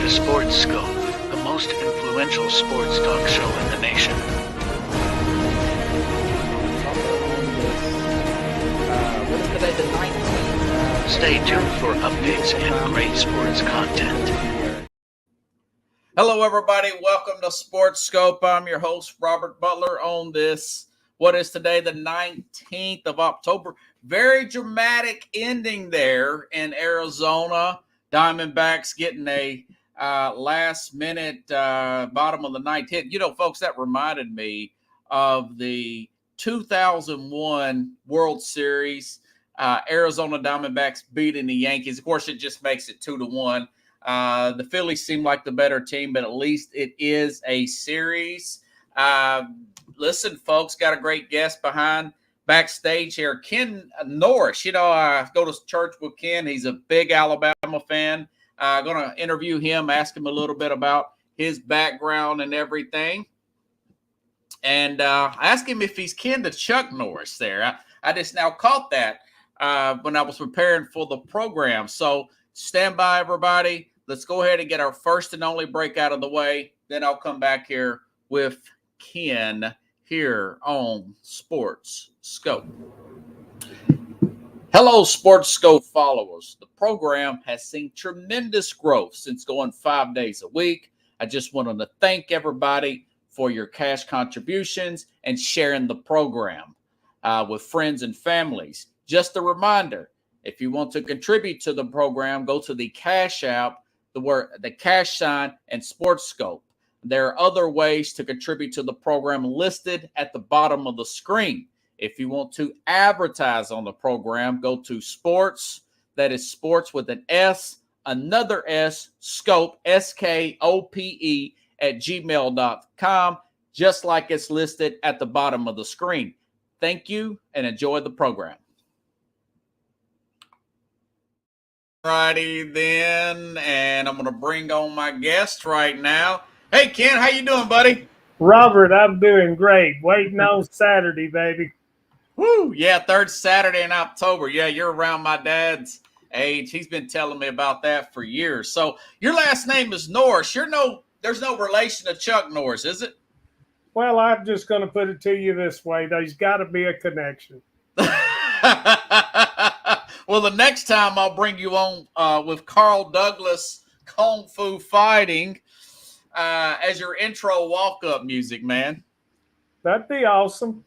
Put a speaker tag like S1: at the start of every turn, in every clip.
S1: to Sports Scope, the most influential sports talk show in the nation.
S2: What is today, the 19th?
S1: Stay tuned for updates and great sports content.
S3: Hello, everybody. Welcome to Sports Scope. I'm your host, Robert Butler, on this, what is today, the 19th of October. Very dramatic ending there in Arizona. Diamondbacks getting a last-minute bottom of the ninth hit. You know, folks, that reminded me of the 2001 World Series. Arizona Diamondbacks beating the Yankees. Of course, it just makes it 2-1. The Phillies seem like the better team, but at least it is a series. Listen, folks, got a great guest backstage here. Ken Norris. You know, I go to church with Ken. He's a big Alabama fan. I'm going to interview him, ask him a little bit about his background and everything. And ask him if he's kin to Chuck Norris there. I just now caught that when I was preparing for the program. So stand by, everybody. Let's go ahead and get our first and only break out of the way. Then I'll come back here with Ken here on Sports Scope. Hello, Sports Scope followers. The program has seen tremendous growth since going 5 days a week. I just wanted to thank everybody for your cash contributions and sharing the program with friends and families. Just a reminder, if you want to contribute to the program, go to the Cash App, the cash sign, and Sports Scope. There are other ways to contribute to the program listed at the bottom of the screen. If you want to advertise on the program, go to sports, that is sports with an S, another S, scope, SKOPE, at gmail.com, just like it's listed at the bottom of the screen. Thank you and enjoy the program. Righty then, and I'm going to bring on my guest right now. Hey, Ken, how you doing, buddy?
S4: Robert, I'm doing great. Waiting on Saturday, baby.
S3: Woo! Yeah, third Saturday in October. Yeah, you're around my dad's age. He's been telling me about that for years. So your last name is Norris. There's no relation to Chuck Norris, is it?
S4: Well, I'm just going to put it to you this way. There's got to be a connection.
S3: Well, the next time I'll bring you on with Carl Douglas Kung Fu Fighting as your intro walk-up music, man.
S4: That'd be awesome.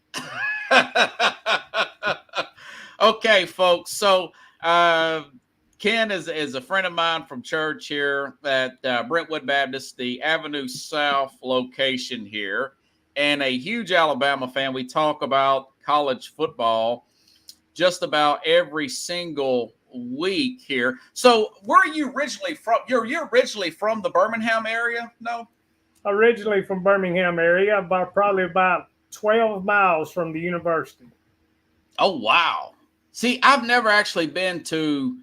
S3: Okay, folks. So Ken is a friend of mine from church here at Brentwood Baptist, the Avenue South location here, and a huge Alabama fan. We talk about college football just about every single week here. So where are you originally from? You're originally from the Birmingham area? No?
S4: Originally from Birmingham area, probably about 12 miles from the university.
S3: Oh, wow. See, I've never actually been to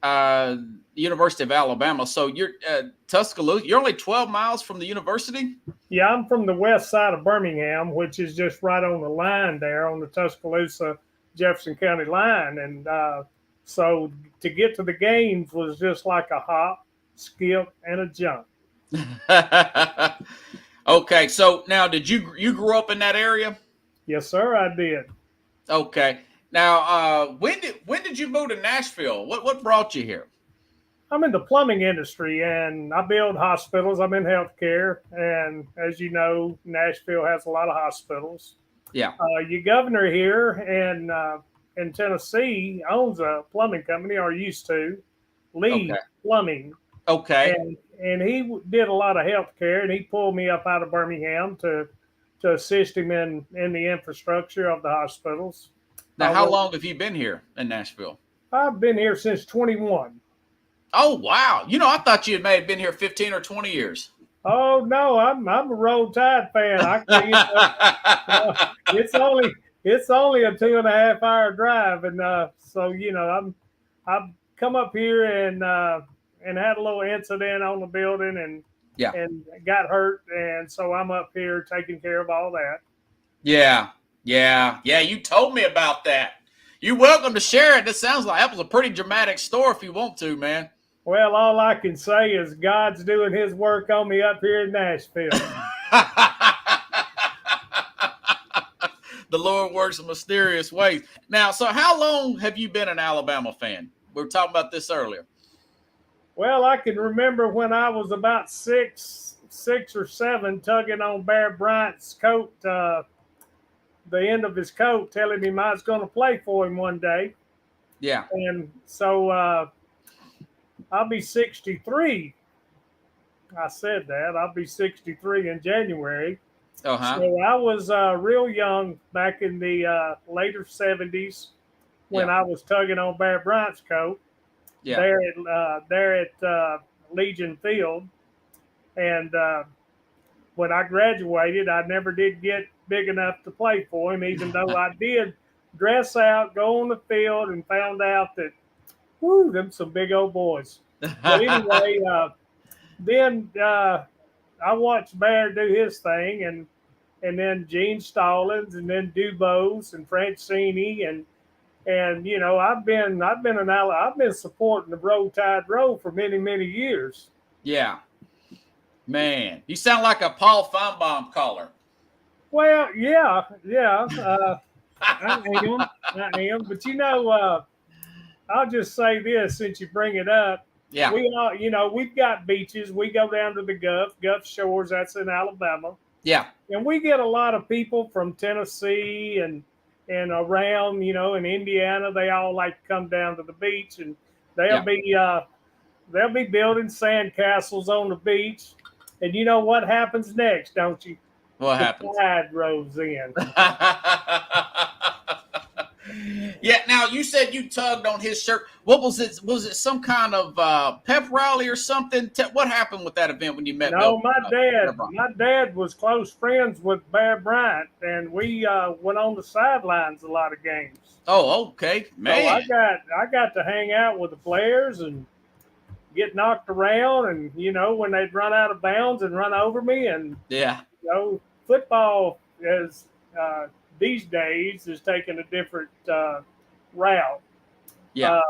S3: the University of Alabama. So you're Tuscaloosa. You're only 12 miles from the university?
S4: Yeah, I'm from the west side of Birmingham, which is just right on the line there on the Tuscaloosa-Jefferson County line. And so to get to the games was just like a hop, skip, and a jump.
S3: Okay, so now did you grew up in that area?
S4: Yes, sir, I did.
S3: Okay. Now, when did you move to Nashville? What brought you here?
S4: I'm in the plumbing industry, and I build hospitals. I'm in healthcare, and as you know, Nashville has a lot of hospitals.
S3: Yeah.
S4: Your governor here in Tennessee owns a plumbing company, or used to, Lee Plumbing.
S3: Okay.
S4: And he did a lot of healthcare, and he pulled me up out of Birmingham to assist him in the infrastructure of the hospitals.
S3: Now, how long have you been here in Nashville?
S4: I've been here since 21.
S3: Oh, wow. You know, I thought you may have been here 15 or 20 years.
S4: Oh, no, I'm a Roll Tide fan. It's only a 2.5 hour drive. And so, you know, I've come up here and had a little incident on the building and got hurt. And so I'm up here taking care of all that.
S3: Yeah. You told me about that. You're welcome to share it. This sounds like that was a pretty dramatic story if you want to, man.
S4: Well, all I can say is God's doing his work on me up here in Nashville.
S3: The Lord works in mysterious ways. Now, so how long have you been an Alabama fan? We were talking about this earlier.
S4: Well, I can remember when I was about six or seven, tugging on Bear Bryant's coat, the end of his coat, telling him I was going to play for him one day.
S3: Yeah.
S4: And so I'll be 63. I said that. I'll be 63 in January.
S3: Uh-huh.
S4: So I was real young back in the later 70s when I was tugging on Bear Bryant's coat there at Legion Field. And when I graduated, I never did get big enough to play for him, even though I did dress out, go on the field, and found out that, whoo, them some big old boys. But anyway, then I watched Bear do his thing, and then Gene Stallings, and then Dubose and Francini, and you know I've been supporting the Roll Tide Roll for many years.
S3: Yeah, man, you sound like a Paul Feinbaum caller.
S4: Well, yeah, I am, but you know, I'll just say this since you bring it up.
S3: Yeah,
S4: we all, you know, we've got beaches. We go down to the Gulf Shores. That's in Alabama.
S3: Yeah,
S4: and we get a lot of people from Tennessee and around, you know, in Indiana. They all like to come down to the beach, and they'll be building sand castles on the beach. And you know what happens next, don't you?
S3: What happens?
S4: The tide rolls in.
S3: Yeah. Now you said you tugged on his shirt. What was it? Was it some kind of pep rally or something? What happened with that event when you met?
S4: No, my dad was close friends with Bear Bryant, and we went on the sidelines a lot of games.
S3: Oh, okay, man.
S4: So I got to hang out with the players and get knocked around, and you know when they'd run out of bounds and run over me, and
S3: yeah,
S4: you know football is. These days is taking a different route.
S3: Yeah.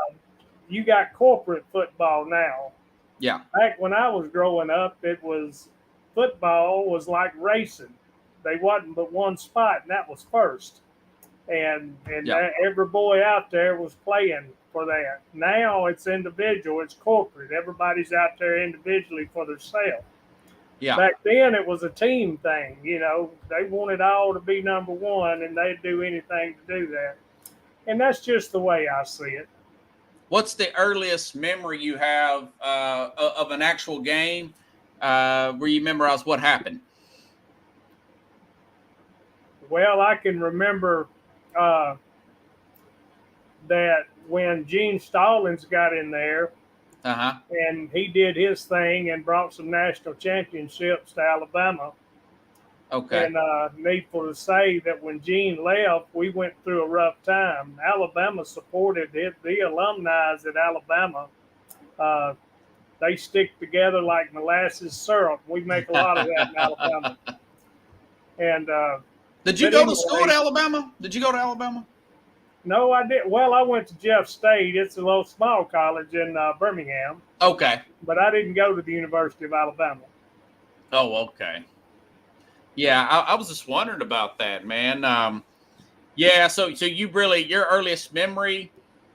S4: You got corporate football now.
S3: Yeah.
S4: Back when I was growing up, football was like racing. They wasn't but one spot, and that was first. And every boy out there was playing for that. Now it's individual, it's corporate. Everybody's out there individually for themselves.
S3: Yeah.
S4: Back then, it was a team thing. You know, they wanted all to be number one, and they'd do anything to do that. And that's just the way I see it.
S3: What's the earliest memory you have of an actual game where you memorize what happened?
S4: Well, I can remember that when Gene Stallings got in there, and he did his thing and brought some national championships to Alabama.
S3: Okay.
S4: And needful to say that when Gene left, we went through a rough time. Alabama supported the alumni at Alabama. They stick together like molasses syrup. We make a lot of that in Alabama. And
S3: did you go to school at Alabama? Did you go to Alabama?
S4: No, I didn't. Well, I went to Jeff State. It's a little small college in Birmingham.
S3: Okay.
S4: But I didn't go to the University of Alabama.
S3: Oh, okay. Yeah, I was just wondering about that, man. Yeah, so you really, your earliest memory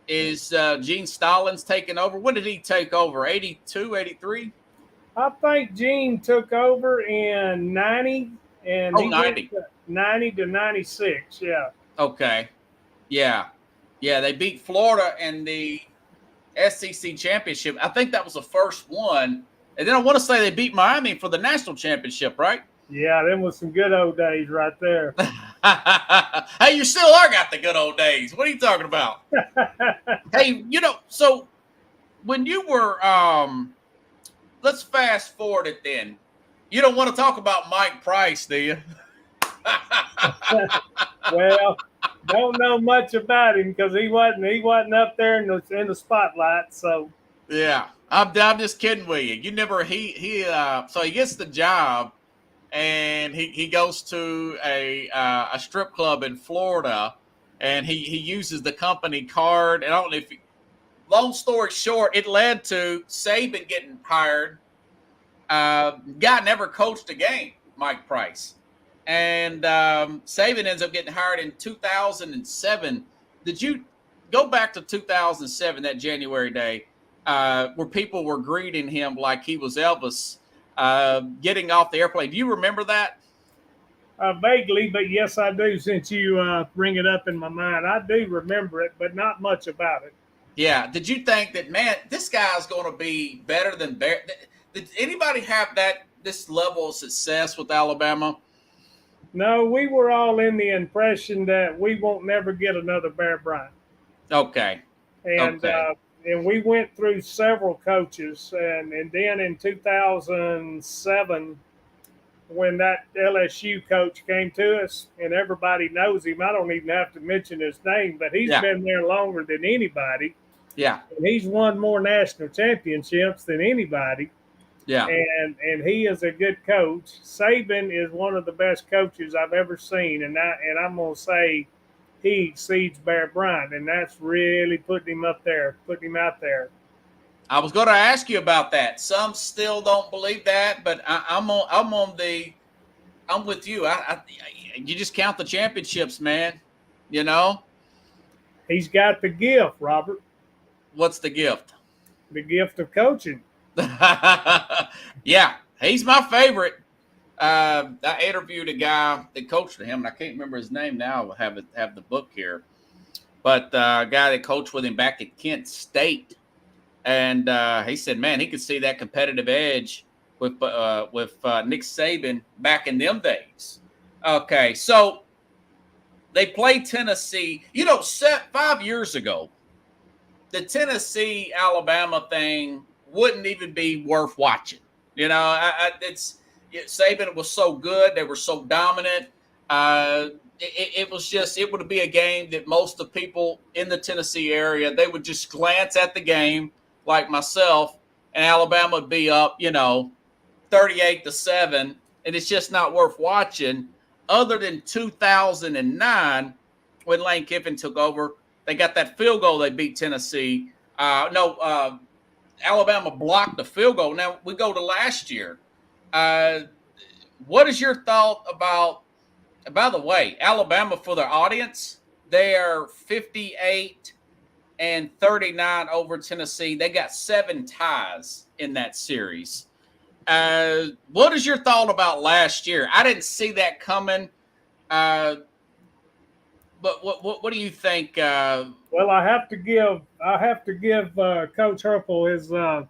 S3: is Gene Stallings taking over. When did he take over? 82, 83?
S4: I think Gene took over in 90. And
S3: 90.
S4: 90 to 96, yeah.
S3: Okay. Yeah, they beat Florida in the SEC championship. I think that was the first one. And then I want to say they beat Miami for the national championship, right?
S4: Yeah, them was some good old days right there.
S3: Hey, you still got the good old days. What are you talking about? Hey, you know, so when you were, let's fast forward it then. You don't want to talk about Mike Price, do you?
S4: Well, don't know much about him because he wasn't up there in the spotlight. So
S3: yeah, I'm just kidding with you. You never so he gets the job and he goes to a strip club in Florida and he uses the company card. And I don't know long story short, it led to Saban getting hired. Guy never coached a game, Mike Price. And Saban ends up getting hired in 2007. Did you go back to 2007, that January day, where people were greeting him like he was Elvis, getting off the airplane? Do you remember that?
S4: Vaguely, but yes, I do. Since you bring it up in my mind, I do remember it, but not much about it.
S3: Yeah. Did you think that, man, this guy's going to be better than Bear? Did anybody have this level of success with Alabama?
S4: No, we were all in the impression that we won't never get another Bear Bryant.
S3: Okay.
S4: And and we went through several coaches, and then in 2007, when that LSU coach came to us, and everybody knows him, I don't even have to mention his name, but he's been there longer than anybody.
S3: Yeah.
S4: And he's won more national championships than anybody.
S3: Yeah.
S4: And he is a good coach. Saban is one of the best coaches I've ever seen. And I'm going to say he exceeds Bear Bryant. And that's really putting him out there.
S3: I was going to ask you about that. Some still don't believe that, but I'm with you. You just count the championships, man. You know?
S4: He's got the gift, Robert.
S3: What's the gift?
S4: The gift of coaching.
S3: Yeah, he's my favorite. I interviewed a guy that coached him, and I can't remember his name now. I have the book here, but a guy that coached with him back at Kent State, and he said, man, he could see that competitive edge with Nick Saban back in them days. Okay, so they played Tennessee. 5 years ago, the Tennessee-Alabama thing wouldn't even be worth watching. Saban was so good. They were so dominant. It would be a game that most of the people in the Tennessee area, they would just glance at the game like myself, and Alabama would be up, 38-7, and it's just not worth watching. Other than 2009, when Lane Kiffin took over, they got that field goal. They beat Tennessee. Alabama blocked the field goal. Now we go to last year. What is your thought about? By the way, Alabama, for their audience, they are 58-39 over Tennessee. They got 7 ties in that series. What is your thought about last year? I didn't see that coming. But what do you think?
S4: Well, I have to give Coach Herpel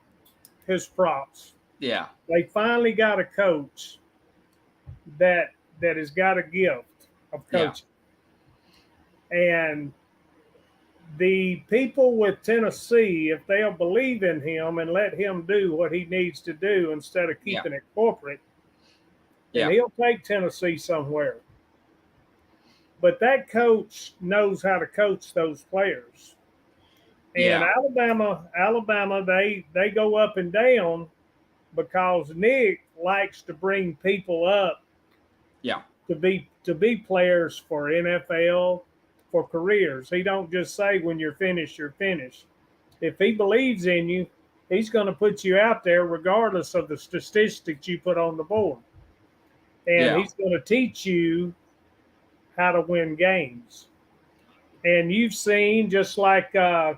S4: his props.
S3: Yeah,
S4: they finally got a coach that has got a gift of coaching, and the people with Tennessee, if they'll believe in him and let him do what he needs to do instead of keeping it corporate, then he'll take Tennessee somewhere. But that coach knows how to coach those players. And Alabama, they go up and down because Nick likes to bring people up to be players for NFL, for careers. He don't just say when you're finished, you're finished. If he believes in you, he's going to put you out there regardless of the statistics you put on the board. And he's going to teach you how to win games. And you've seen, just like the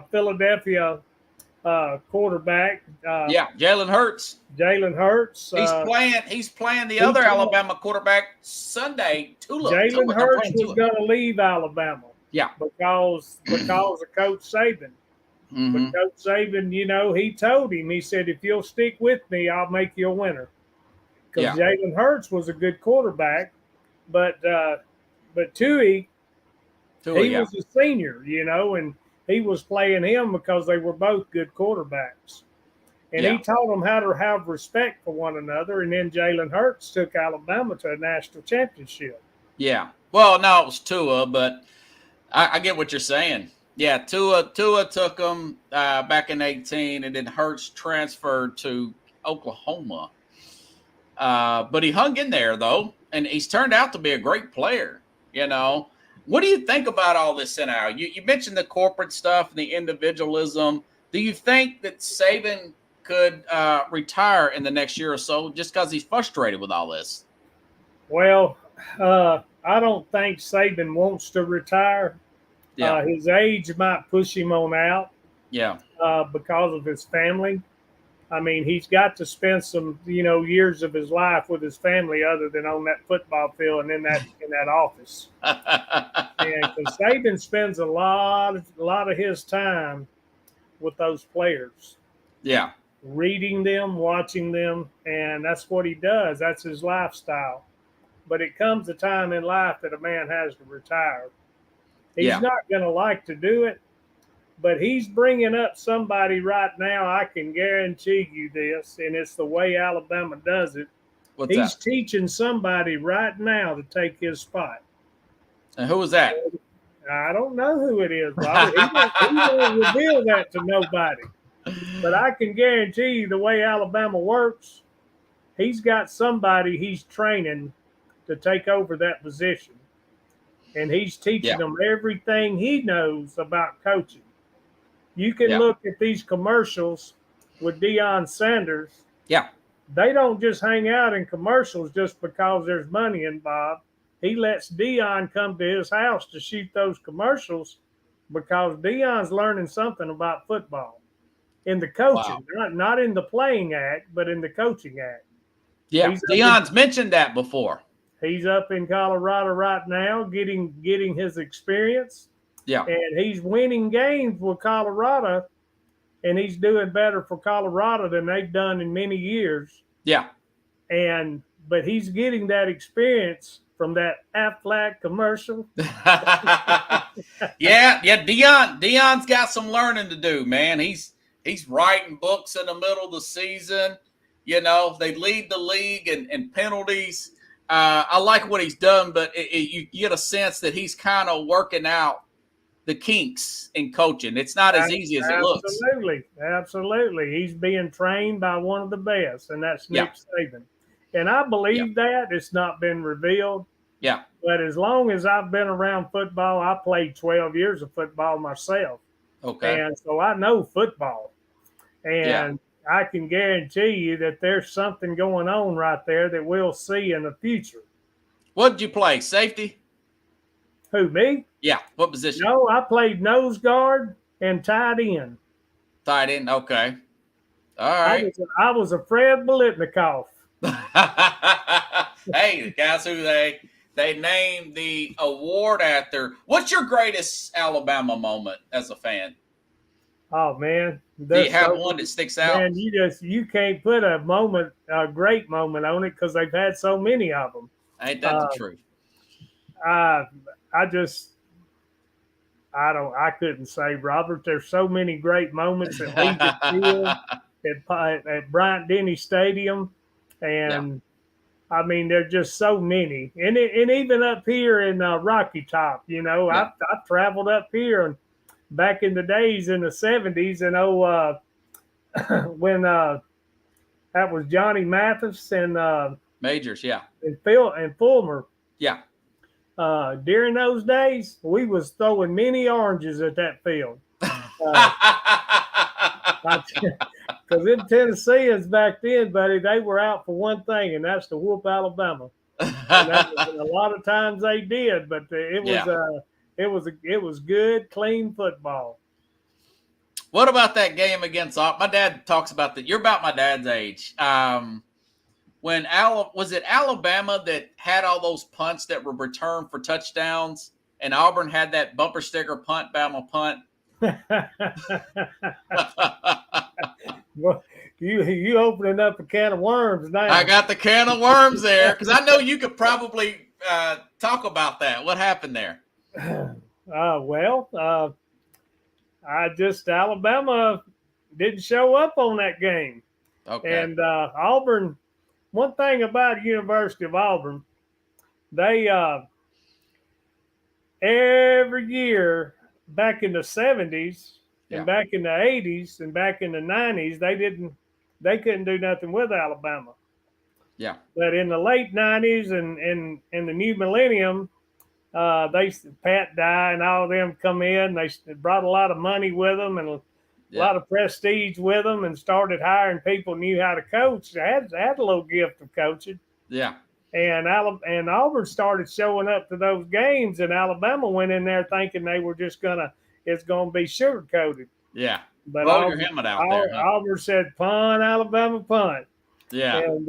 S4: Philadelphia quarterback.
S3: Jalen Hurts. He's playing the other Alabama quarterback Sunday.
S4: Jalen Hurts was going to leave Alabama.
S3: Yeah.
S4: Because of Coach Saban.
S3: Mm-hmm.
S4: But Coach Saban, he told him, he said, if you'll stick with me, I'll make you a winner. Because Jalen Hurts was a good quarterback. But Tui was a senior, and he was playing him because they were both good quarterbacks. And he taught them how to have respect for one another. And then Jalen Hurts took Alabama to a national championship.
S3: Yeah. Well, no, it was Tua, but I get what you're saying. Yeah, Tua took them back in 2018, and then Hurts transferred to Oklahoma. But he hung in there, though. And he's turned out to be a great player, What do you think about all this now? You mentioned the corporate stuff and the individualism. Do you think that Saban could retire in the next year or so just because he's frustrated with all this?
S4: Well, I don't think Saban wants to retire.
S3: Yeah.
S4: His age might push him on out.
S3: Yeah.
S4: Because of his family. I mean, he's got to spend some, years of his life with his family other than on that football field and in that office. And because Saban spends a lot of his time with those players.
S3: Yeah.
S4: Reading them, watching them, and that's what he does. That's his lifestyle. But it comes a time in life that a man has to retire. He's not going to like to do it. But he's bringing up somebody right now, I can guarantee you this, and it's the way Alabama does it. He's teaching somebody right now to take his spot.
S3: And who is that?
S4: I don't know who it is, Robert. He won't reveal that to nobody. But I can guarantee you the way Alabama works, he's got somebody he's training to take over that position. And he's teaching them everything he knows about coaching. You can look at these commercials with Deion Sanders.
S3: Yeah.
S4: They don't just hang out in commercials just because there's money involved. He lets Deion come to his house to shoot those commercials because Deion's learning something about football in the coaching, not in the playing act, but in the coaching act.
S3: Yeah, Deion's mentioned that before.
S4: He's up in Colorado right now getting his experience.
S3: Yeah.
S4: And he's winning games with Colorado, and he's doing better for Colorado than they've done in many years.
S3: Yeah.
S4: But he's getting that experience from that Aflac commercial.
S3: yeah. Deion's got some learning to do, man. He's writing books in the middle of the season. They lead the league in penalties. I like what he's done, but you get a sense that he's kind of working out the kinks in coaching. It's not as easy as it looks.
S4: Absolutely. He's being trained by one of the best, and that's Nick Saban. And I believe that it's not been revealed.
S3: Yeah.
S4: But as long as I've been around football, I played 12 years of football myself.
S3: Okay.
S4: And so I know football. And I can guarantee you that there's something going on right there that we'll see in the future.
S3: What did you play? Safety?
S4: Who, me?
S3: Yeah. What position?
S4: No, I played nose guard and tight end.
S3: Tight end. Okay. All right.
S4: I was a Fred Biletnikoff.
S3: Hey, guys who they named the award after. What's your greatest Alabama moment as a fan?
S4: Oh, man.
S3: Do you have one that sticks out?
S4: Man, you can't put a great moment on it because they've had so many of them.
S3: Ain't that the truth?
S4: I couldn't say, Robert. There's so many great moments at Legion Field, at Bryant-Denny Stadium, and I mean, there's just so many. And even up here in Rocky Top, I've traveled up here and back in the days in the 70s, and when that was Johnny Mathis and
S3: Majors,
S4: and Phil and Fulmer, during those days, we was throwing mini oranges at that field. Because them Tennesseans back then, buddy, they were out for one thing, and that's to whoop Alabama. And a lot of times they did, but it was good, clean football.
S3: What about that game against my dad talks about that? You're about my dad's age. Was it Alabama that had all those punts that were returned for touchdowns, and Auburn had that bumper sticker punt, Bama punt?
S4: Well, you opening up a can of worms now.
S3: I got the can of worms there because I know you could probably talk about that. What happened there?
S4: Alabama didn't show up on that game.
S3: Okay.
S4: And Auburn, one thing about University of Auburn, they every year back in the 70s and back in the 80s and back in the 90s, they couldn't do nothing with Alabama.
S3: Yeah.
S4: But in the late 90s and in the new millennium, Pat Dye and all of them come in. They brought a lot of money with them and a lot of prestige with them, and started hiring people who knew how to coach. They had a little gift of coaching.
S3: Yeah.
S4: And Auburn started showing up to those games, and Alabama went in there thinking they were just it's gonna be sugar coated.
S3: Yeah.
S4: But
S3: blow your helmet out there. Huh?
S4: Auburn said, "Punt, Alabama, punt."
S3: Yeah.
S4: And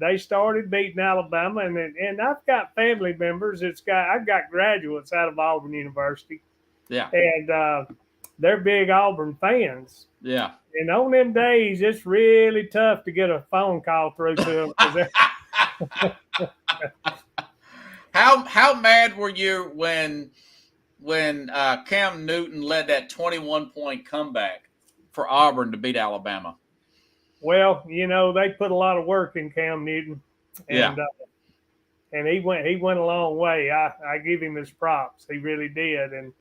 S4: they started beating Alabama, and I've got family members. I've got graduates out of Auburn University.
S3: Yeah.
S4: And they're big Auburn fans.
S3: Yeah.
S4: And on them days, it's really tough to get a phone call through to them.
S3: How mad were you when Cam Newton led that 21-point comeback for Auburn to beat Alabama?
S4: Well, they put a lot of work in Cam Newton, and he went a long way. I give him his props. He really did. And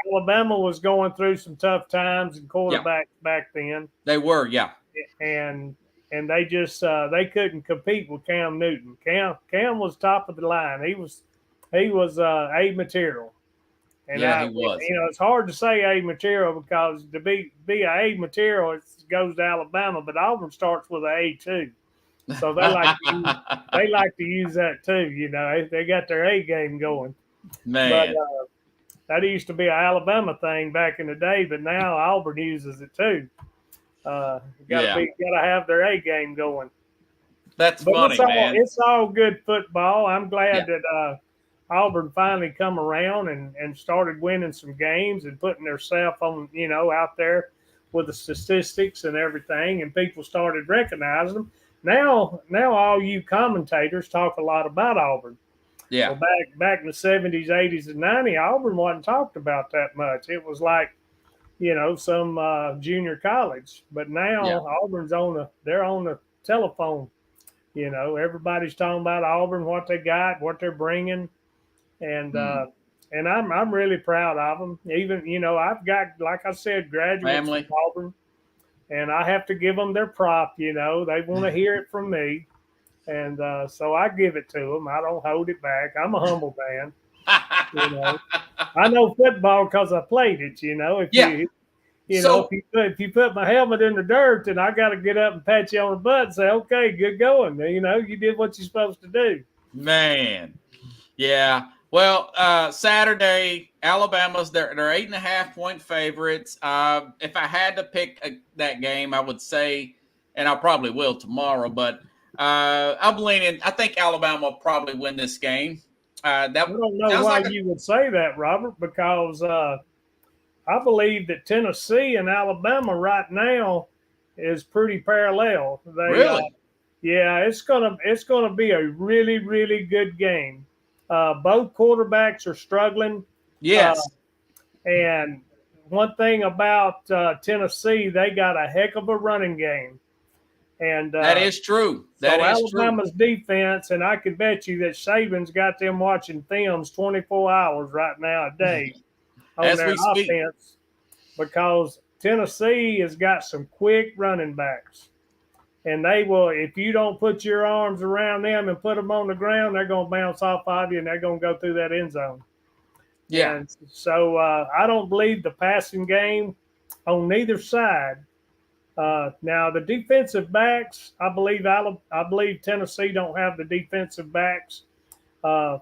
S4: Alabama was going through some tough times and quarterbacks back then.
S3: They were,
S4: and they just they couldn't compete with Cam Newton. Cam was top of the line. He was A material. And
S3: he was.
S4: It's hard to say A material because to be a A material, it goes to Alabama, but Auburn starts with an A too. So they like to use that too. They got their A game going.
S3: Man,
S4: but that used to be an Alabama thing back in the day, but now Auburn uses it too. Gotta have their A game going.
S3: That's funny, man.
S4: It's all good football. I'm glad that Auburn finally come around and started winning some games and putting themselves on, out there with the statistics and everything, and people started recognizing them. Now all you commentators talk a lot about Auburn.
S3: Yeah.
S4: Well, back in the 70s, 80s, and 90s, Auburn wasn't talked about that much. It was like, some junior college. But now Auburn's they're on the telephone. Everybody's talking about Auburn, what they got, what they're bringing. And I'm really proud of them. Even, I've got, like I said, graduates from Auburn, and I have to give them their prop. They want to hear it from me. And so I give it to them. I don't hold it back. I'm a humble man. I know football because I played it. If you put my helmet in the dirt, then I got to get up and pat you on the butt and say, "Okay, good going." You did what you're supposed to do.
S3: Man, yeah. Well, Saturday, Alabama's they're 8.5-point favorites. If I had to pick that game, I would say, and I probably will tomorrow, but I'm leaning. I think Alabama will probably win this game. I
S4: don't know why you would say that, Robert, because I believe that Tennessee and Alabama right now is pretty parallel.
S3: Really?
S4: It's gonna be a really, really good game. Both quarterbacks are struggling.
S3: Yes.
S4: And one thing about Tennessee, they got a heck of a running game. And
S3: that is true.
S4: Alabama's defense, and I could bet you that Saban's got them watching films 24 hours right now a day on their offense, because Tennessee has got some quick running backs. And they will, if you don't put your arms around them and put them on the ground, they're going to bounce off of you and they're going to go through that end zone.
S3: Yeah.
S4: And so I don't believe the passing game on neither side. Now the defensive backs, I believe Tennessee don't have the defensive backs for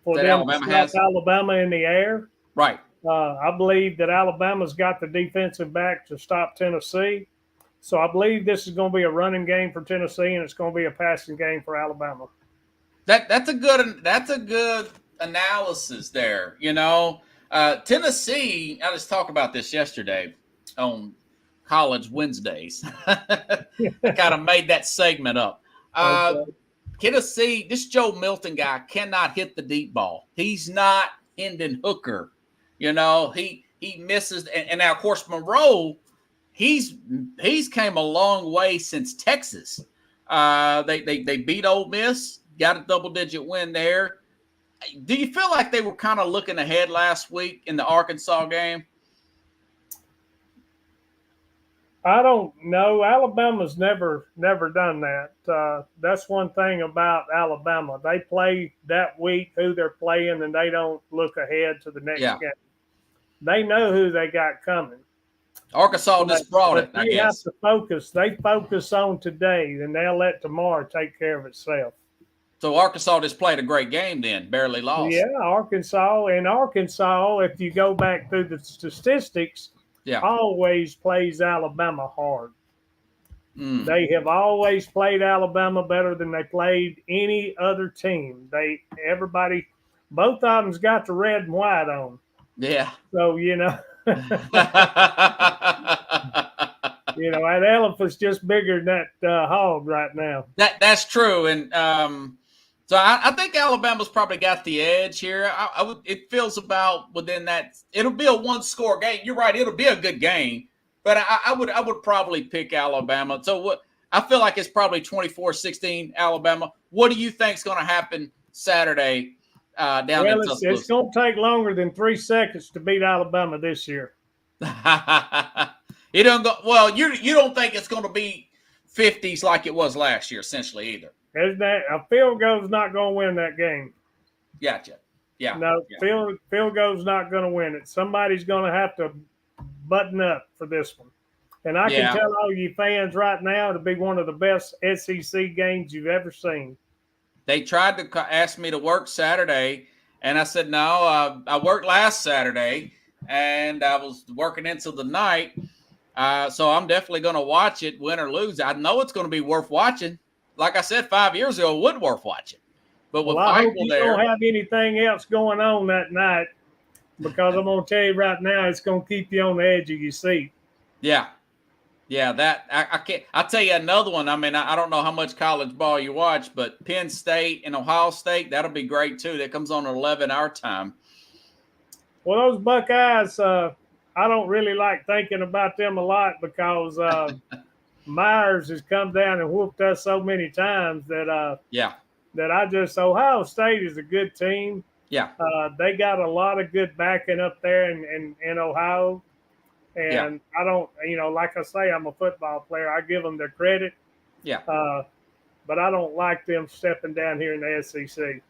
S4: them to stop Alabama in the air.
S3: Right.
S4: I believe that Alabama's got the defensive back to stop Tennessee. So I believe this is going to be a running game for Tennessee, and it's going to be a passing game for Alabama.
S3: That's a good analysis there. Tennessee. I just talked about this yesterday on College Wednesdays. I kind of made that segment up. Tennessee. This Joe Milton guy cannot hit the deep ball. He's not Hendon Hooker. He misses, and now of course Monroe. He's came a long way since Texas. They beat Ole Miss, got a double-digit win there. Do you feel like they were kind of looking ahead last week in the Arkansas game?
S4: I don't know. Alabama's never done that. That's one thing about Alabama. They play that week who they're playing, and they don't look ahead to the next game. They know who they got coming.
S3: Arkansas just brought it, I guess.
S4: They have to focus. They focus on today, and they'll let tomorrow take care of itself.
S3: So Arkansas just played a great game then, barely lost.
S4: Yeah, Arkansas. And Arkansas, if you go back through the statistics, always plays Alabama hard. They have always played Alabama better than they played any other team. Both of them's got the red and white on.
S3: Yeah.
S4: So, that elephant's just bigger than that hog right now.
S3: That's true. And so I think Alabama's probably got the edge here. It feels about within that. It'll be a one-score game. You're right. It'll be a good game, but I would probably pick Alabama. So I feel like it's probably 24-16 Alabama. What do you think is going to happen Saturday down in Tuscaloosa?
S4: It's going to take longer than 3 seconds to beat Alabama this year.
S3: It don't go well. You don't think it's going to be 50s like it was last year, essentially either.
S4: A field goal's not going to win that game.
S3: Gotcha. Yeah.
S4: No, yeah. Field goal's not going to win it. Somebody's going to have to button up for this one. And I can tell all you fans right now to be one of the best SEC games you've ever seen.
S3: They tried to ask me to work Saturday, and I said no. I worked last Saturday, and I was working until the night. So I'm definitely going to watch it, win or lose. I know it's going to be worth watching. Like I said 5 years ago, it wasn't worth watching. But with
S4: I hope
S3: Michael
S4: you
S3: there,
S4: don't have anything else going on that night, because I'm going to tell you right now, it's going to keep you on the edge of your seat.
S3: Yeah. That I can't. I'll tell you another one. I mean, I don't know how much college ball you watch, but Penn State and Ohio State, that'll be great too. That comes on at 11 our time.
S4: Well, those Buckeyes, I don't really like thinking about them a lot because Myers has come down and whooped us so many times that Ohio State is a good team.
S3: Yeah.
S4: They got a lot of good backing up there in Ohio. And I don't, like I say, I'm a football player. I give them their credit.
S3: Yeah.
S4: But I don't like them stepping down here in the SEC.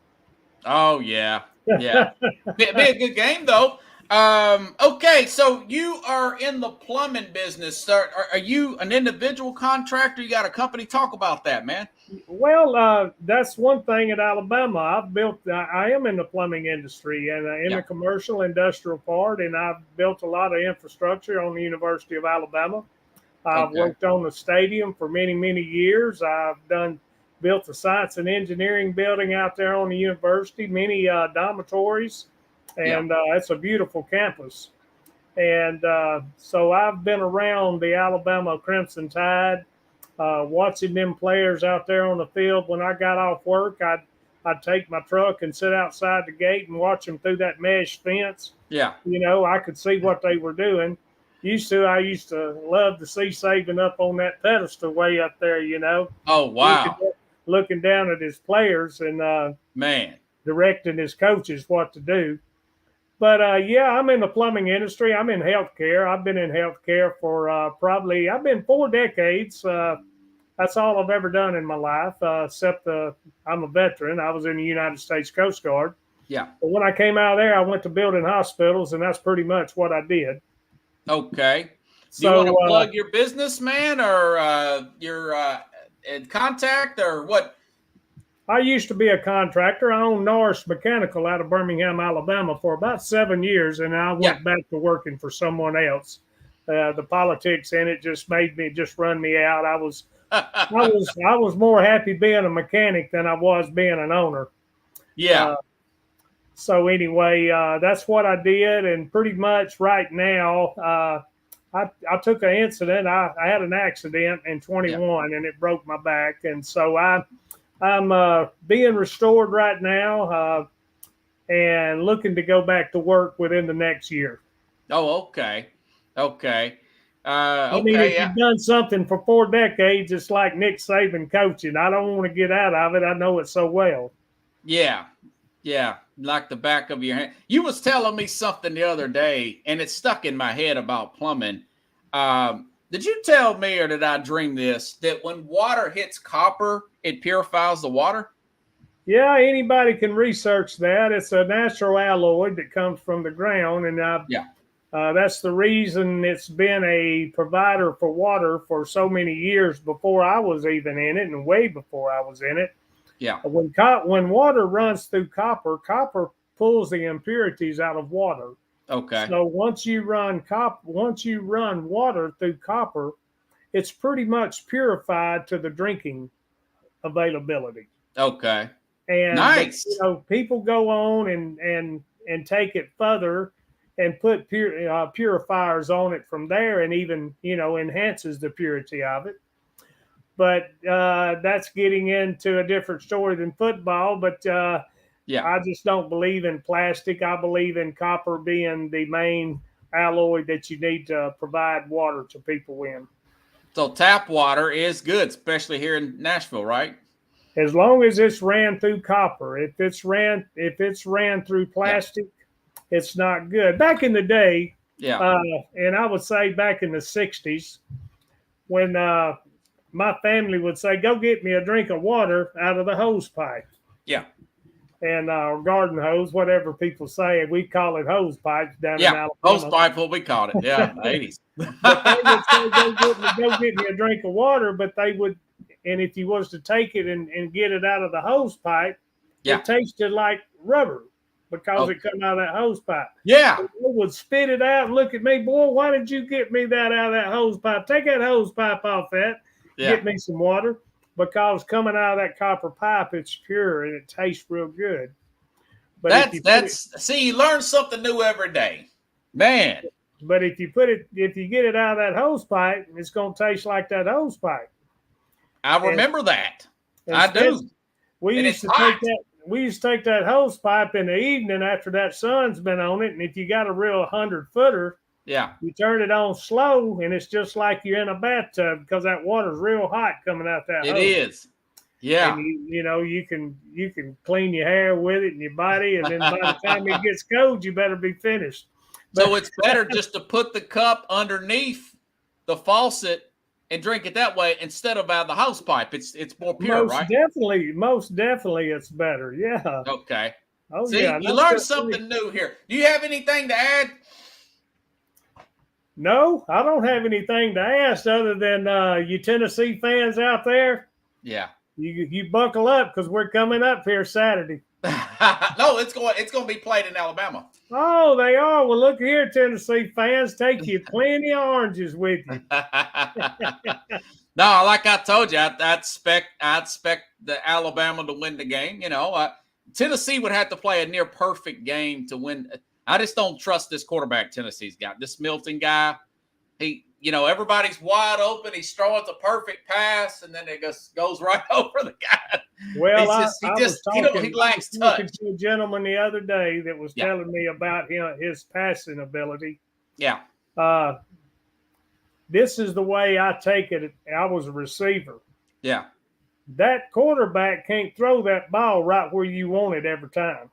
S3: Oh, yeah. Yeah. Be a good game, though. Okay, so you are in the plumbing business. Are you an individual contractor? You got a company? Talk about that, man.
S4: Well, that's one thing at Alabama. I am in the plumbing industry and in the commercial industrial part, and I've built a lot of infrastructure on the University of Alabama. I've worked on the stadium for many, many years. I've built the science and engineering building out there on the university, many dormitories. And it's a beautiful campus. And so I've been around the Alabama Crimson Tide, watching them players out there on the field. When I got off work, I'd take my truck and sit outside the gate and watch them through that mesh fence.
S3: Yeah.
S4: I could see what they were doing. I used to love to see Saban up on that pedestal way up there,
S3: Oh, wow.
S4: Looking down at his players and directing his coaches what to do. But, I'm in the plumbing industry. I'm in healthcare. I've been in healthcare for I've been 4 decades. That's all I've ever done in my life, except I'm a veteran. I was in the United States Coast Guard.
S3: Yeah.
S4: But when I came out of there, I went to building hospitals, and that's pretty much what I did.
S3: Okay. Do you want to plug your business, man, or your contact, or what?
S4: I used to be a contractor. I owned Norris Mechanical out of Birmingham, Alabama for about 7 years, and I went back to working for someone else. The politics in it just made me run me out. I was more happy being a mechanic than I was being an owner.
S3: Yeah.
S4: So anyway, that's what I did, and pretty much right now, I took an incident. I had an accident in 21, and it broke my back, and so I'm being restored right now and looking to go back to work within the next year.
S3: Oh, okay. Okay.
S4: I mean, if you've done something for 4 decades, it's like Nick Saban coaching. I don't want to get out of it. I know it so well.
S3: Yeah. Yeah. Like the back of your hand. You was telling me something the other day, and it stuck in my head about plumbing. Did you tell me, or did I dream this, that when water hits copper, it purifies the water?
S4: Yeah, anybody can research that. It's a natural alloy that comes from the ground, and that's the reason it's been a provider for water for so many years before I was even in it, and way before I was in it.
S3: Yeah.
S4: When water runs through copper, copper pulls the impurities out of water.
S3: Okay.
S4: So once you run water through copper, it's pretty much purified to the drinking availability.
S3: Okay.
S4: And
S3: nice.
S4: People go on and take it further and put purifiers on it from there, and even enhances the purity of it. But that's getting into a different story than football. But I just don't believe in plastic. I believe in copper being the main alloy that you need to provide water to people in.
S3: So tap water is good, especially here in Nashville, right?
S4: As long as it's ran through copper. If it's ran through plastic, it's not good. Back in the day, and I would say back in the 60s, when my family would say, "Go get me a drink of water out of the hose pipe."
S3: Yeah.
S4: And garden hose, whatever people say, we call it hose pipes down in Alabama.
S3: Hose pipe, what we called it. Yeah, the 80s.
S4: But they would say, go get me a drink of water, but they would. And if you was to take it and get it out of the hose pipe, it tasted like rubber because it come out of that hose pipe.
S3: Yeah.
S4: So they would spit it out and look at me, "Boy, why did you get me that out of that hose pipe? Take that hose pipe off that. Get me some water." Because coming out of that copper pipe, it's pure and it tastes real good. But
S3: you learn something new every day, man.
S4: But if you get it out of that hose pipe, it's going to taste like that hose pipe.
S3: I remember that. I do.
S4: We used to take that hose pipe in the evening after that sun's been on it, and if you got a real 100-footer, you turn it on slow, and it's just like you're in a bathtub because that water's real hot coming out that hose.
S3: It is. Yeah.
S4: And you can clean your hair with it and your body, and then by the time it gets cold, you better be finished.
S3: So it's better just to put the cup underneath the faucet and drink it that way instead of out of the hose pipe. It's more pure, right?
S4: Most definitely it's better. Yeah.
S3: Okay.
S4: Oh,
S3: see, you learned something new here. Do you have anything to add?
S4: No, I don't have anything to ask other than you Tennessee fans out there.
S3: Yeah.
S4: You buckle up because we're coming up here Saturday.
S3: No, it's going to be played in Alabama.
S4: Oh, they are. Well, look here, Tennessee fans, take you plenty of oranges with you.
S3: No, like I told you, I expect the Alabama to win the game. Tennessee would have to play a near perfect game to win. I just don't trust this quarterback Tennessee's got. This Milton guy, everybody's wide open. He's throwing the perfect pass, and then it just goes right over the guy.
S4: Well,
S3: he lacks touch.
S4: I was talking to a gentleman the other day that was telling me about his passing ability.
S3: Yeah.
S4: This is the way I take it. I was a receiver.
S3: Yeah.
S4: That quarterback can't throw that ball right where you want it every time.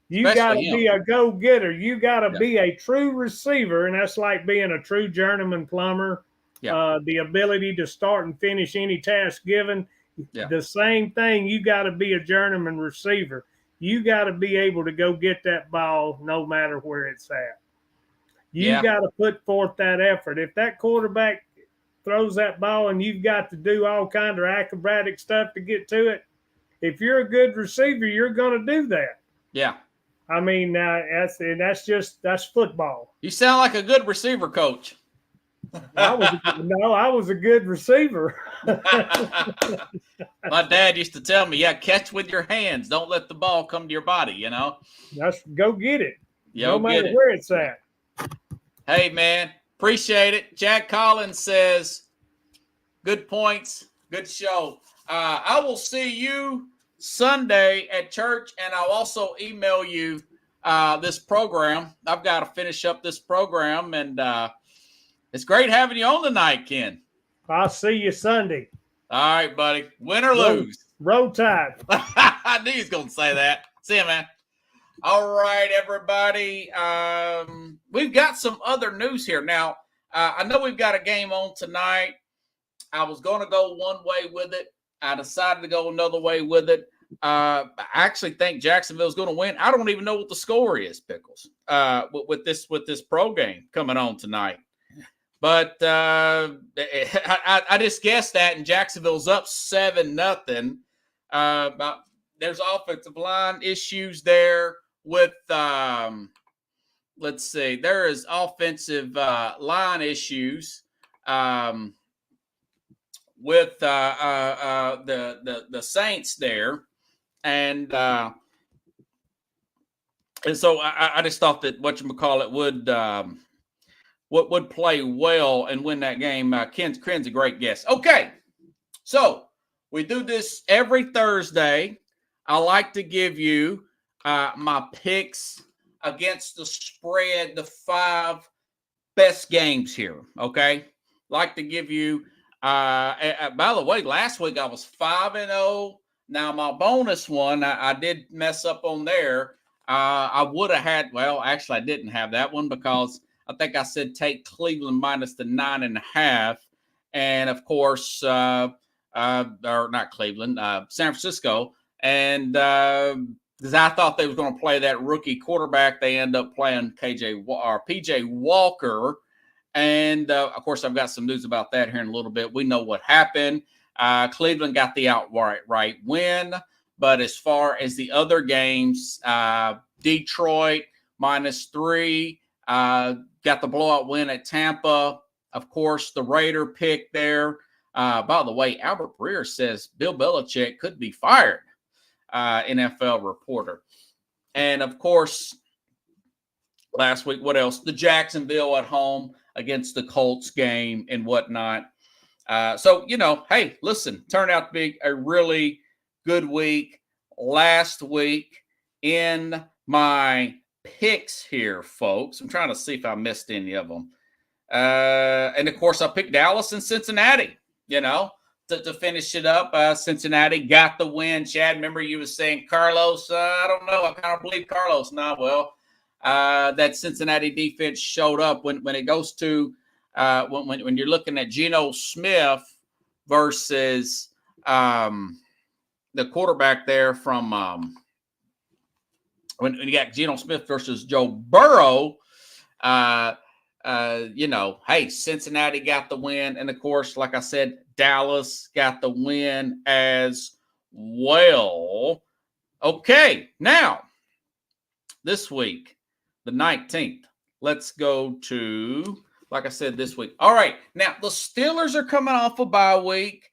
S4: You got to be a go-getter. You got to be a true receiver, and that's like being a true journeyman plumber.
S3: Yeah.
S4: The ability to start and finish any task given. Yeah. The same thing, you got to be a journeyman receiver. You got to be able to go get that ball no matter where it's at. You got to put forth that effort. If that quarterback throws that ball and you've got to do all kind of acrobatic stuff to get to it, if you're a good receiver, you're going to do that.
S3: Yeah.
S4: I mean, that's football.
S3: You sound like a good receiver coach.
S4: I was a good receiver.
S3: My dad used to tell me, catch with your hands. Don't let the ball come to your body,
S4: That's go get it.
S3: No
S4: matter where it's at.
S3: Hey, man, appreciate it. Jack Collins says, good points, good show. I will see you Sunday at church, and I'll also email you this program. I've got to finish up this program, and it's great having you on tonight, Ken.
S4: I'll see you Sunday.
S3: All right, buddy. Win or lose.
S4: Roll Tide.
S3: I knew he was going to say that. See you, man. All right, everybody. We've got some other news here. Now, I know we've got a game on tonight. I was going to go one way with it. I decided to go another way with it. I actually think Jacksonville's going to win. I don't even know what the score is, Pickles, with this pro game coming on tonight. But I just guessed that, and Jacksonville's up 7-0. There's offensive line issues there with let's see. There is offensive line issues with the Saints there, and so I just thought that whatchamacallit would play well and win that game. Ken's a great guess. Okay, so we do this every Thursday. I like to give you my picks against the spread, the 5 best games here, okay? Like to give you, by the way, last week I was 5-0. Now my bonus one, I did mess up on there. I would have had, well, actually I didn't have that one because I think I said take Cleveland minus the 9.5. And of course, or not Cleveland, San Francisco. And because I thought they was going to play that rookie quarterback, they end up playing PJ Walker. And of course, I've got some news about that here in a little bit. We know what happened. Cleveland got the outright win. But as far as the other games, Detroit -3, got the blowout win at Tampa. Of course, the Raider pick there. By the way, Albert Breer says Bill Belichick could be fired. NFL reporter. And of course, last week, what else? The Jacksonville at home against the Colts game and whatnot. So, hey, listen, turned out to be a really good week last week in my picks here, folks. I'm trying to see if I missed any of them. And of course, I picked Dallas and Cincinnati, to finish it up. Cincinnati got the win. Chad, remember you were saying Carlos? I don't know. I kind of believe Carlos now. Well, that Cincinnati defense showed up when it goes to when you're looking at Geno Smith versus the quarterback there from when you got Geno Smith versus Joe Burrow. Hey, Cincinnati got the win. And of course, like I said, Dallas got the win as well. Okay, now, this week, the 19th, let's go to, like I said, this week. All right, now, the Steelers are coming off a bye week.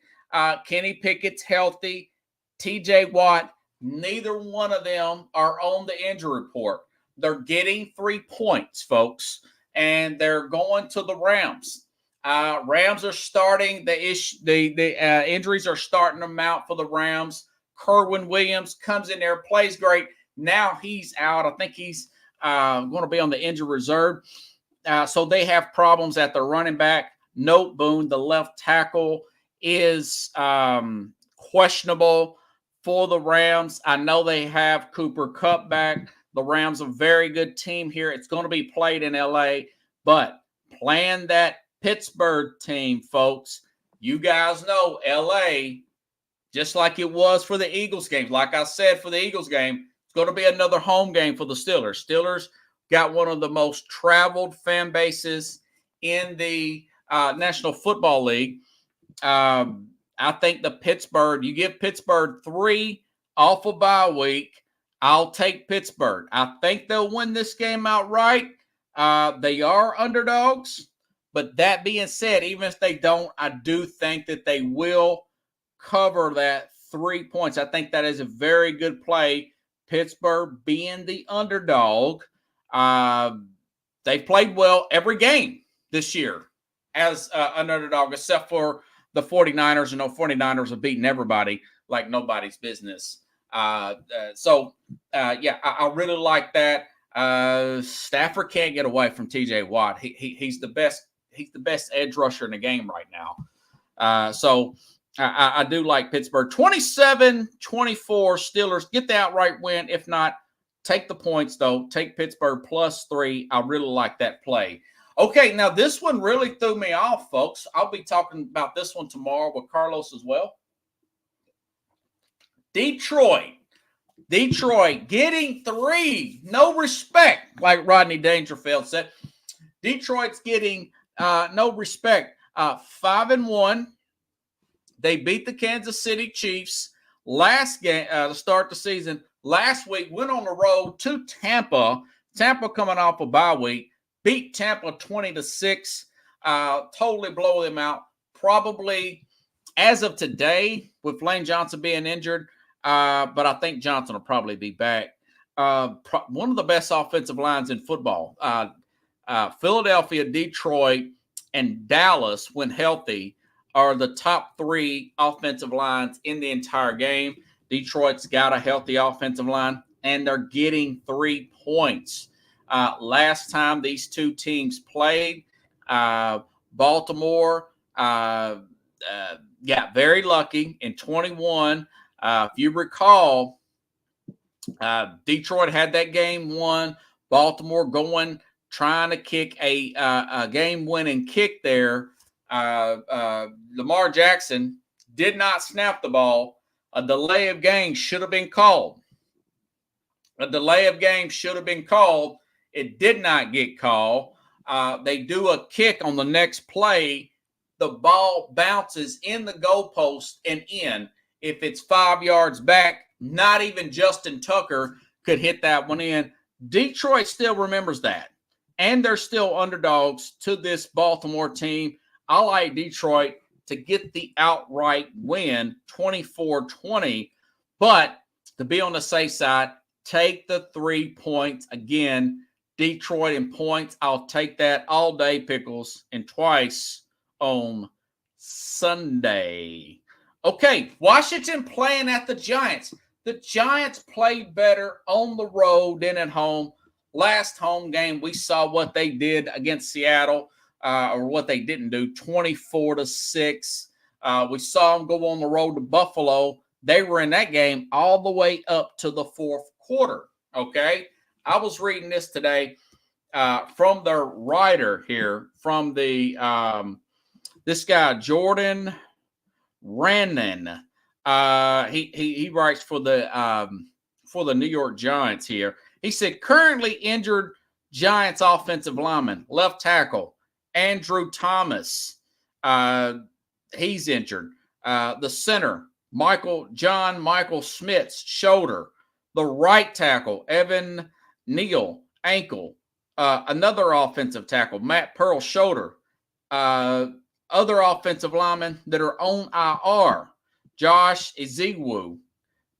S3: Kenny Pickett's healthy. T.J. Watt, neither one of them are on the injury report. They're getting 3 points, folks. And they're going to the Rams. Rams are starting the injuries are starting to mount for the Rams. Kerwin Williams comes in there, plays great. Now he's out. I think he's going to be on the injury reserve. So they have problems at the running back. Note Boone, the left tackle, is questionable for the Rams. I know they have Cooper Kupp back. The Rams are a very good team here. It's going to be played in L.A., but playing that Pittsburgh team, folks, you guys know L.A., just like it was for the Eagles game. Like I said, for the Eagles game, it's going to be another home game for the Steelers. Steelers got one of the most traveled fan bases in the National Football League. I think you give Pittsburgh 3 off a bye week, I'll take Pittsburgh. I think they'll win this game outright. They are underdogs. But that being said, even if they don't, I do think that they will cover that 3 points. I think that is a very good play. Pittsburgh being the underdog. They've played well every game this year as an underdog, except for the 49ers. 49ers have beaten everybody like nobody's business. I really like that. Stafford can't get away from T.J. Watt. He's the best. He's the best edge rusher in the game right now. I do like Pittsburgh. 27-24 Steelers. Get the outright win. If not, take the points, though. Take Pittsburgh +3. I really like that play. Okay, now this one really threw me off, folks. I'll be talking about this one tomorrow with Carlos as well. Detroit getting 3. No respect, like Rodney Dangerfield said. Detroit's getting no respect. 5-1. They beat the Kansas City Chiefs last game to start the season. Last week, went on the road to Tampa. Tampa coming off a bye week. Beat Tampa 20-6. Totally blow them out. Probably, as of today, with Lane Johnson being injured, but I think Johnson will probably be back. One of the best offensive lines in football. Philadelphia, Detroit, and Dallas, when healthy, are the top 3 offensive lines in the entire game. Detroit's got a healthy offensive line, and they're getting 3 points. Last time these two teams played, Baltimore got very lucky in 21. If you recall, Detroit had that game won. Baltimore trying to kick a game-winning kick there. Lamar Jackson did not snap the ball. A delay of game should have been called. It did not get called. They do a kick on the next play. The ball bounces in the goalpost and in. If it's 5 yards back, not even Justin Tucker could hit that one in. Detroit still remembers that. And they're still underdogs to this Baltimore team. I like Detroit to get the outright win, 24-20. But to be on the safe side, take the 3 points. Again, Detroit in points. I'll take that all day, Pickles, and twice on Sunday. Okay, Washington playing at the Giants. The Giants played better on the road than at home. Last home game, we saw what they did against Seattle, or what they didn't do, 24-6. We saw them go on the road to Buffalo. They were in that game all the way up to the 4th quarter, okay? I was reading this today from their writer here, from the this guy, Jordan Rannan. He writes for the New York Giants here. He said, currently injured Giants offensive lineman, left tackle, Andrew Thomas. He's injured. The center, Michael Smith's shoulder. The right tackle, Evan Neal, ankle. Another offensive tackle, Matt Pearl, shoulder. Other offensive linemen that are on IR, Josh Ezeudu,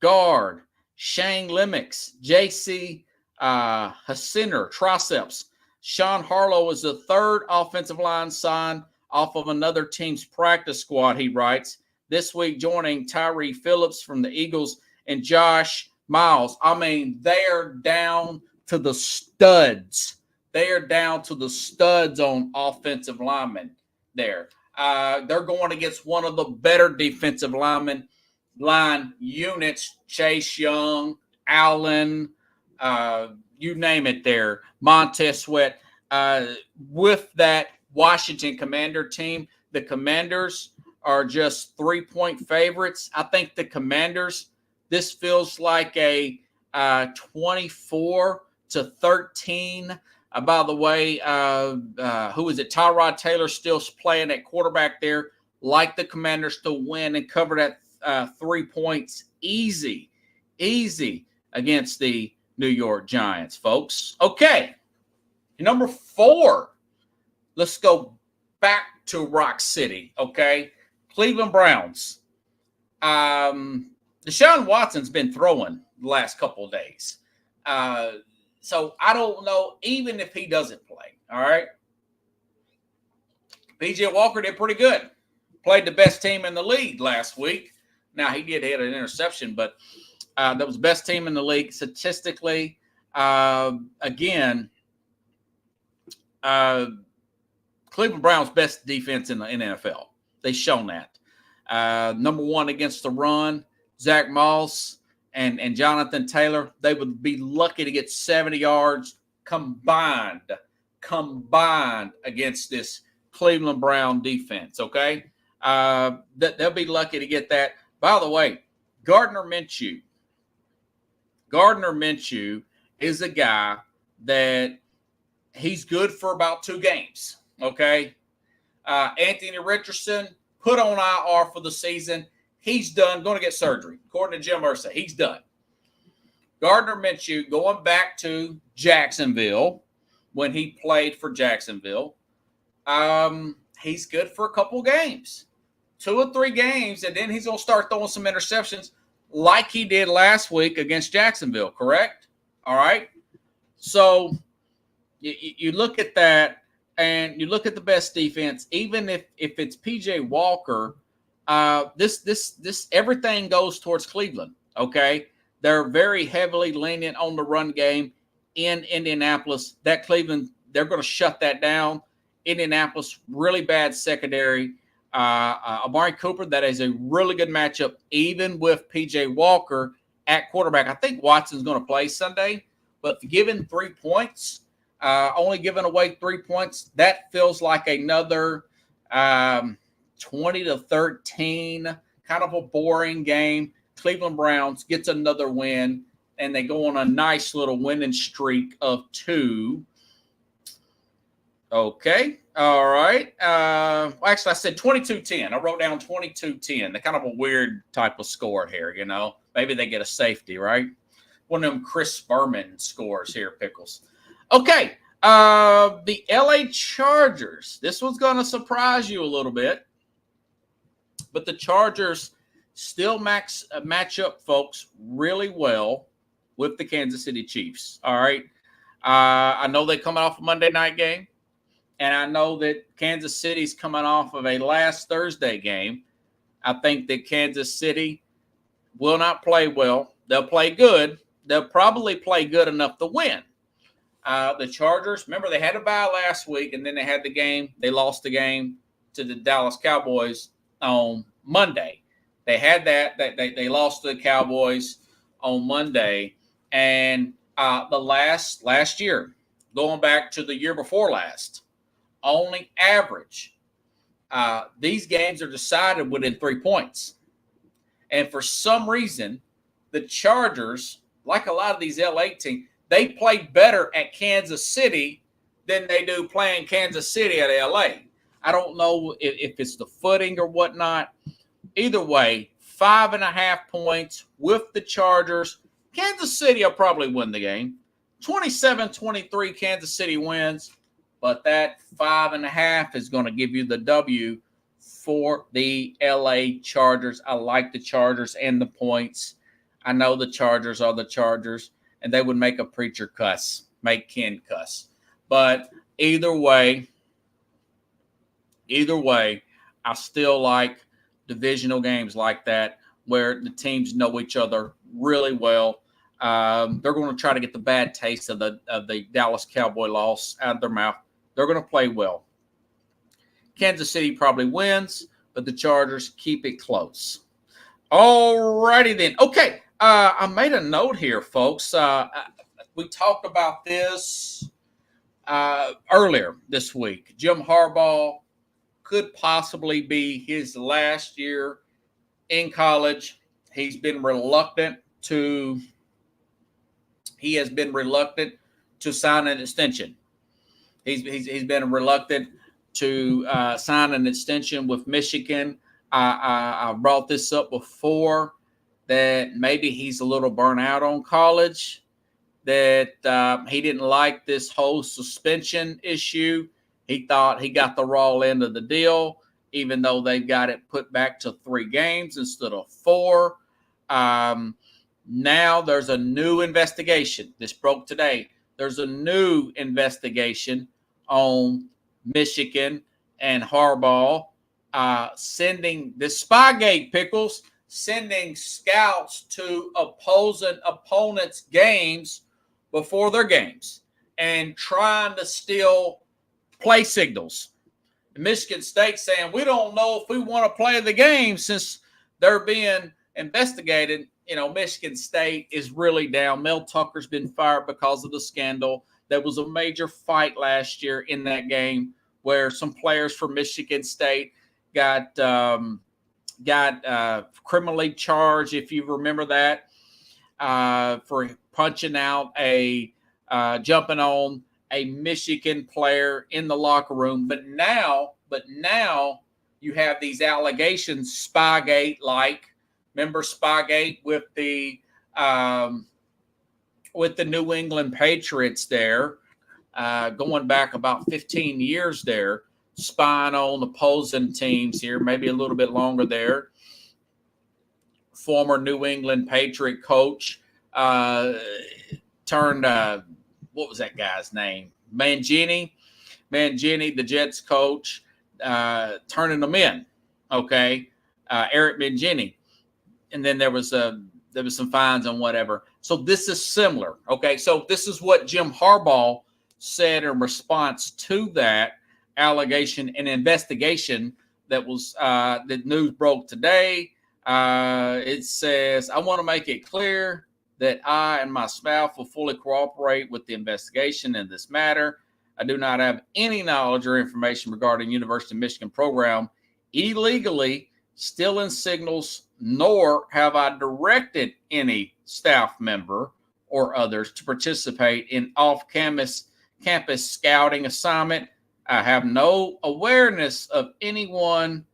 S3: guard, Shane Lemix, J.C. Hasiner, triceps. Sean Harlow is the 3rd offensive line signed off of another team's practice squad, he writes. This week joining Tyree Phillips from the Eagles and Josh Miles. I mean, they're down to the studs. They are down to the studs on offensive linemen there. They're going against one of the better defensive line units, Chase Young, Allen, you name it there, Montez Sweat. With that Washington Commander team, the Commanders are just 3-point favorites. I think the Commanders, this feels like a 24-13. By the way, who is it? Tyrod Taylor still playing at quarterback there. Like the Commanders to win and cover that 3 points easy against the New York Giants, folks. Okay, number 4. Let's go back to Rock City, okay? Cleveland Browns. Deshaun Watson's been throwing the last couple of days. So I don't know, even if he doesn't play, all right? PJ Walker did pretty good. Played the best team in the league last week. Now, he did hit an interception, but that was the best team in the league statistically. Again, Cleveland Browns' best defense in the NFL. They've shown that. Number 1 against the run, Zach Moss and Jonathan Taylor, they would be lucky to get 70 yards combined combined against this Cleveland Brown defense, okay? They'll be lucky to get that. By the way, Gardner Minshew is a guy that he's good for about 2 games, okay? Anthony Richardson put on IR for the season. He's done, going to get surgery. According to Jim Irsay, he's done. Gardner Minshew, going back to Jacksonville when he played for Jacksonville, he's good for a couple games, 2 or 3 games, and then he's going to start throwing some interceptions like he did last week against Jacksonville, correct? All right. So you look at that, and you look at the best defense, even if it's PJ Walker, this everything goes towards Cleveland, okay? They're very heavily lenient on the run game in Indianapolis. That Cleveland, they're going to shut that down. Indianapolis, really bad secondary. Amari Cooper, that is a really good matchup, even with PJ Walker at quarterback. I think Watson's going to play Sunday, but given 3 points, only giving away 3 points, that feels like another 20-13, kind of a boring game. Cleveland Browns gets another win, and they go on a nice little winning streak of 2. Okay. All right. Actually, I said 22-10. I wrote down 22-10. They're kind of a weird type of score here, you know. Maybe they get a safety, right? One of them Chris Berman scores here, Pickles. Okay. The LA Chargers. This one's going to surprise you a little bit. But the Chargers still match up, folks, really well with the Kansas City Chiefs. All right. I know they're coming off a Monday night game, and I know that Kansas City's coming off of a last Thursday game. I think that Kansas City will not play well. They'll play good. They'll probably play good enough to win. The Chargers, remember, they had a bye last week, and then they had the game. They lost the game to the Dallas Cowboys on Monday. They had that. They lost to the Cowboys on Monday. And the last year, going back to the year before last, only average. These games are decided within 3 points. And for some reason, the Chargers, like a lot of these LA teams, they play better at Kansas City than they do playing Kansas City at LA. I don't know if it's the footing or whatnot. Either way, 5.5 points with the Chargers. Kansas City will probably win the game. 27-23, Kansas City wins. But that 5.5 is going to give you the W for the LA Chargers. I like the Chargers and the points. I know the Chargers are the Chargers, and they would make a preacher cuss, make Ken cuss. But either way, I still like divisional games like that where the teams know each other really well. They're going to try to get the bad taste of the Dallas Cowboy loss out of their mouth. They're going to play well. Kansas City probably wins, but the Chargers keep it close. All righty then. Okay, I made a note here, folks. We talked about this earlier this week. Jim Harbaugh could possibly be his last year in college. He has been reluctant to sign an extension. He's been reluctant to sign an extension with Michigan. I brought this up before that maybe he's a little burnt out on college, that he didn't like this whole suspension issue. He thought he got the raw end of the deal, even though they've got it put back to 3 games instead of 4. Now there's a new investigation. This broke today. There's a new investigation on Michigan and Harbaugh sending the Spygate Pickles, sending scouts to opposing opponents' games before their games and trying to steal play signals. Michigan State saying, we don't know if we want to play the game since they're being investigated. You know, Michigan State is really down. Mel Tucker's been fired because of the scandal. There was a major fight last year in that game where some players from Michigan State got criminally charged, if you remember that, for punching out jumping on a Michigan player in the locker room. But now you have these allegations, Spygate-like. Remember Spygate with the New England Patriots there, going back about 15 years there, spying on opposing teams here, maybe a little bit longer there. Former New England Patriot coach turned, what was that guy's name? Mangini, the Jets coach, turning them in, okay? Eric Mangini. And then there was some fines and whatever. So this is similar, okay? So this is what Jim Harbaugh said in response to that allegation and investigation that was the news broke today. It says, I want to make it clear that I and my staff will fully cooperate with the investigation in this matter. I do not have any knowledge or information regarding University of Michigan program illegally stealing signals, nor have I directed any staff member or others to participate in off-campus scouting assignment. I have no awareness of anyone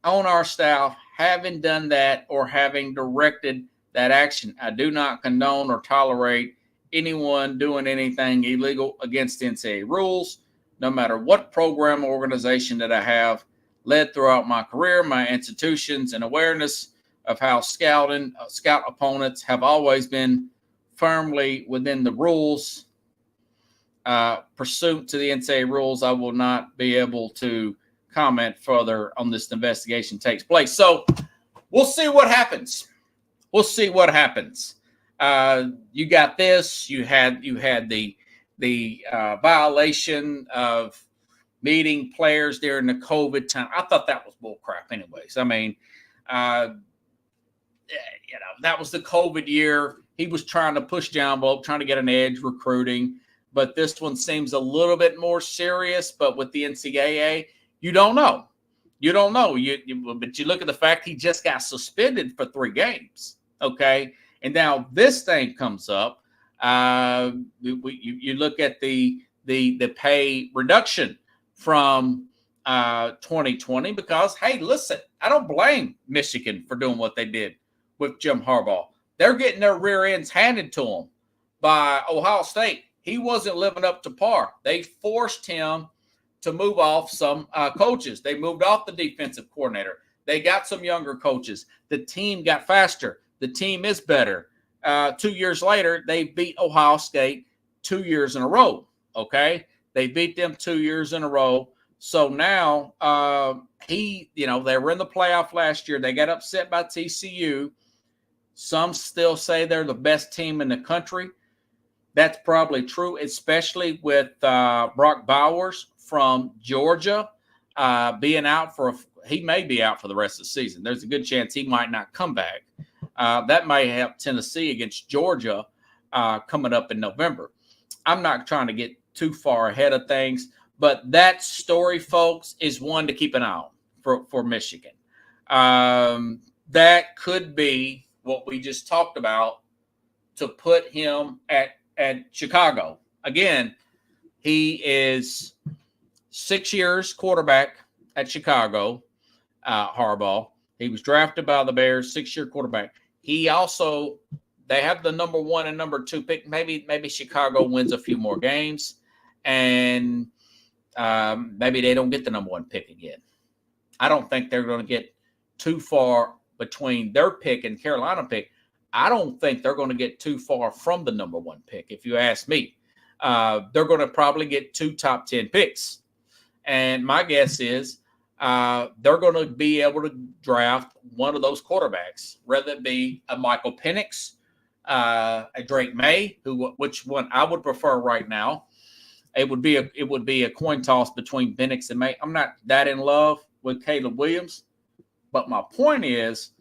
S3: on our staff having done that or having directed that action. I do not condone or tolerate anyone doing anything illegal against NCAA rules, no matter what program or organization that I have led throughout my career. My institutions and awareness of how scout opponents have always been firmly within the rules. Pursuant to the NCAA rules, I will not be able to comment further on this investigation takes place. So we'll see what happens. We'll see what happens. You got this. You had the violation of meeting players during the COVID time. I thought that was bullcrap anyways. I mean, that was the COVID year. He was trying to push the envelope, trying to get an edge recruiting. But this one seems a little bit more serious. But with the NCAA, you don't know. You don't know. But you look at the fact he just got suspended for 3 games. Okay. And now this thing comes up. You look at the pay reduction from 2020 because, hey, listen, I don't blame Michigan for doing what they did with Jim Harbaugh. They're getting their rear ends handed to them by Ohio State. He wasn't living up to par. They forced him to move off some coaches. They moved off the defensive coordinator. They got some younger coaches. The team got faster. The team is better. 2 years later, they beat Ohio State 2 years in a row, okay? They beat them 2 years in a row. So now they were in the playoff last year. They got upset by TCU. Some still say they're the best team in the country. That's probably true, especially with Brock Bowers from Georgia being out he may be out for the rest of the season. There's a good chance he might not come back. That may help Tennessee against Georgia coming up in November. I'm not trying to get too far ahead of things, but that story, folks, is one to keep an eye on for Michigan. That could be what we just talked about to put him at Chicago. Again, he is 6 years quarterback at Chicago, Harbaugh. He was drafted by the Bears, 6-year quarterback. They have the number 1 and number 2 pick. Maybe Chicago wins a few more games, and maybe they don't get the number 1 pick again. I don't think they're going to get too far between their pick and Carolina pick. I don't think they're going to get too far from the number 1 pick, if you ask me. They're going to probably get 2 top 10 picks. And my guess is they're going to be able to draft one of those quarterbacks, whether it be a Michael Penix, a Drake May, which one I would prefer right now. It would be a coin toss between Penix and May. I'm not that in love with Caleb Williams, but my point is,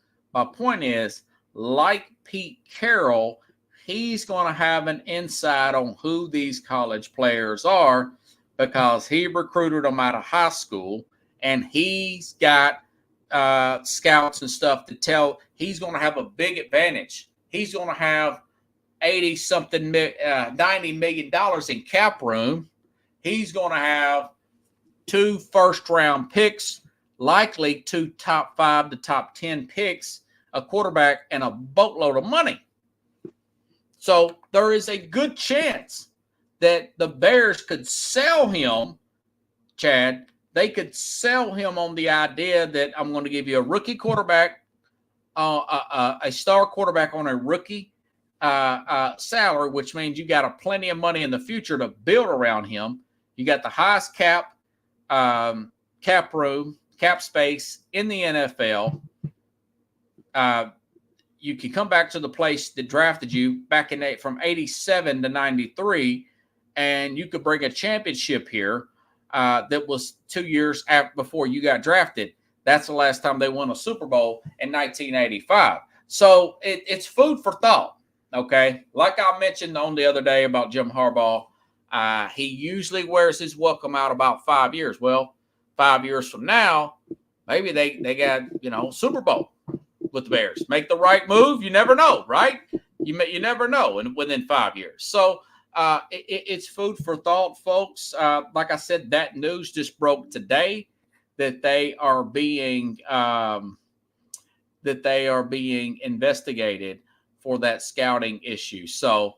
S3: like Pete Carroll, he's going to have an insight on who these college players are because he recruited them out of high school, and he's got scouts and stuff to tell. He's going to have a big advantage. He's going to have $90 million in cap room. He's going to have 2 first-round picks, likely 2 top 5 to top 10 picks, a quarterback, and a boatload of money. So there is a good chance that the Bears could sell him, Chad. They could sell him on the idea that I'm going to give you a rookie quarterback, a star quarterback on a rookie salary, which means you got plenty of money in the future to build around him. You got the highest cap room, cap space in the NFL. You can come back to the place that drafted you back from 87 to 93, and you could bring a championship here that was 2 years before you got drafted. That's the last time they won a Super Bowl in 1985. So it's food for thought, okay? Like I mentioned on the other day about Jim Harbaugh, he usually wears his welcome out about 5 years. Well, 5 years from now, maybe they got, Super Bowl with the Bears. Make the right move. You never know, right? You never know within 5 years. So it's food for thought, folks. Like I said, that news just broke today that they are being investigated for that scouting issue. So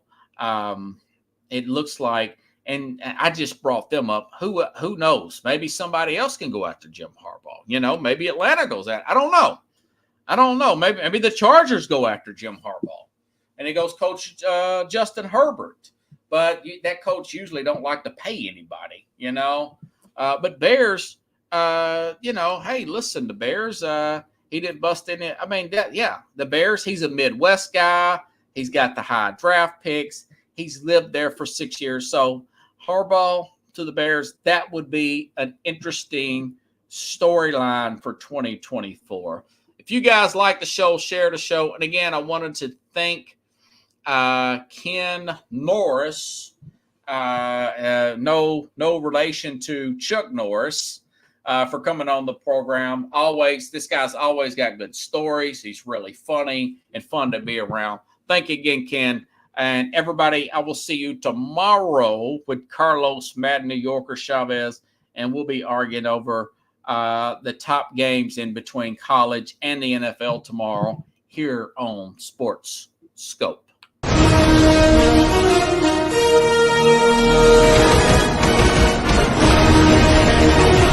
S3: it looks like, and I just brought them up. Who knows? Maybe somebody else can go after Jim Harbaugh. Maybe Atlanta goes at. I don't know. Maybe the Chargers go after Jim Harbaugh, and it goes Coach Justin Herbert. But that coach usually don't like to pay anybody, But Bears, hey, listen, the Bears, he didn't bust in it. I mean, the Bears, he's a Midwest guy. He's got the high draft picks. He's lived there for 6 years. So Harbaugh to the Bears, that would be an interesting storyline for 2024. If you guys like the show, share the show. And again, I wanted to thank Ken Norris, no relation to Chuck Norris, for coming on the program. This guy's always got good stories. He's really funny and fun to be around. Thank you again, Ken. And everybody, I will see you tomorrow with Carlos Mad New Yorker Chavez, and we'll be arguing over the top games in between college and the NFL tomorrow here on Sports Scope.